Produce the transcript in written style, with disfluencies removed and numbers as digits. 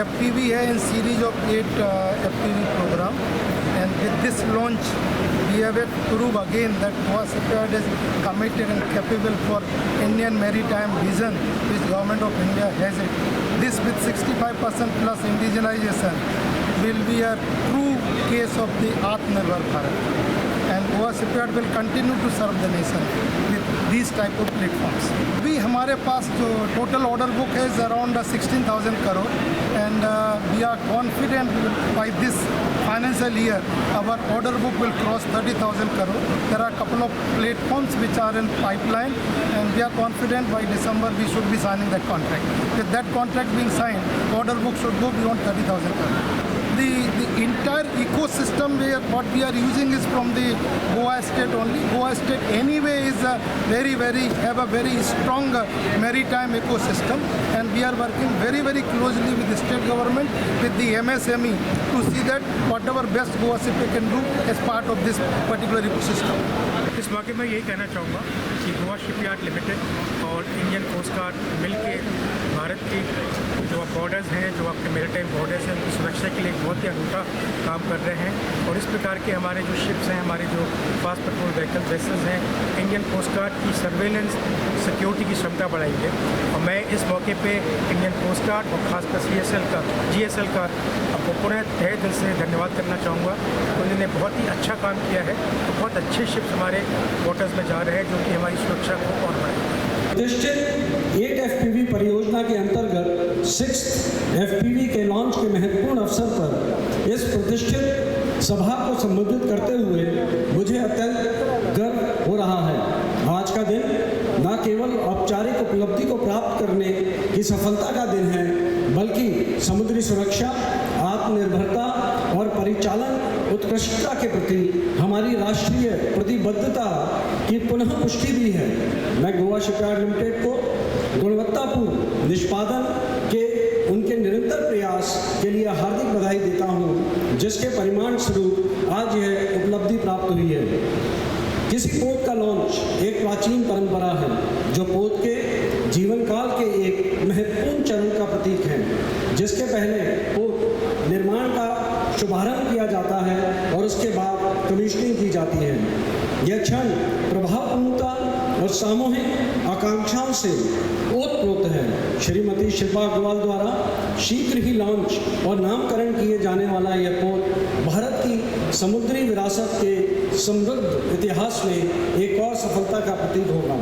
FPV है in series of 8 FPV program, and with this launch we have to prove again that Goa Shipyard is committed and capable for Indian maritime vision which Government of India has it. This with 65% plus indigenization will be a true case of the Atmanirbhar Bharat, and Goa Shipyard will continue to serve the nation with these type of platforms. अभी हमारे पास जो total order book है is around 16,000 crore, and we are confident by this financial year our order book will cross 30,000 crore. There are a couple of platforms which are in pipeline, and we are confident by December we should be signing that contract. With that contract being signed, order book should go beyond 30,000 crore. The entire ecosystem where what we are using is from the Goa state only. Goa state anyway is a have a very strong maritime ecosystem, and we are working very closely with the state government, with the MSME, to see that whatever best Goa Shipyard can do as part of this particular ecosystem. इस मौके में यही कहना चाहूँगा कि Goa shipyard limited और Indian coast guard मिलके भारत की जो बॉर्डर्स हैं, जो आपके मेरीटाइम बॉर्डर्स हैं, उनकी सुरक्षा के लिए एक बहुत ही अनूठा काम कर रहे हैं। और इस प्रकार के हमारे जो शिप्स हैं, हमारे जो फास्ट पेट्रोल व्हीकल वेसल्स हैं, इंडियन कोस्ट गार्ड की सर्वेलेंस सिक्योरिटी की क्षमता बढ़ाएंगे। और मैं इस मौके पे इंडियन कोस्ट गार्ड और खासकर GSL का आपको पुनः तहे दिल से धन्यवाद करना चाहूँगा। उन्होंने बहुत ही अच्छा काम किया है, तो बहुत अच्छे शिप्स हमारे वाटर्स में जा रहे हैं, जो कि हमारी सुरक्षा को और बढ़ाएंगे। प्रतिष्ठित 8 FPV परियोजना के अंतर्गत 6th FPV के लॉन्च के महत्वपूर्ण अवसर पर इस प्रतिष्ठित सभा को संबोधित करते हुए मुझे अत्यंत गर्व हो रहा है। आज का दिन न केवल औपचारिक उपलब्धि को प्राप्त करने की सफलता का दिन है, बल्कि समुद्री सुरक्षा, आत्मनिर्भरता और परिचालन उत्कृष्टता के प्रति हमारी राष्ट्रीय प्रतिबद्धता की पुनः पुष्टि भी है। मैं गोवा शिपयार्ड लिमिटेड को गुणवत्तापूर्ण निष्पादन के उनके निरंतर प्रयास के लिए हार्दिक बधाई देता हूं, जिसके परिणाम स्वरूप आज यह उपलब्धि प्राप्त हुई है। किसी पोत का लॉन्च एक प्राचीन परंपरा है, जो पोत के जीवन काल के एक महत्वपूर्ण चरण का प्रतीक है, जिसके पहले पोत निर्माण का शुभारंभ किया जाता है और उसके बाद कमीशनिंग की जाती है। यह क्षण प्रभावपूर्णता और सामूहिक आकांक्षाओं से ओतप्रोत है। श्रीमती शिल्पा अग्रवाल द्वारा शीघ्र ही लॉन्च और नामकरण किए जाने वाला यह पोत भारत की समुद्री विरासत के समृद्ध इतिहास में एक और सफलता का प्रतीक होगा।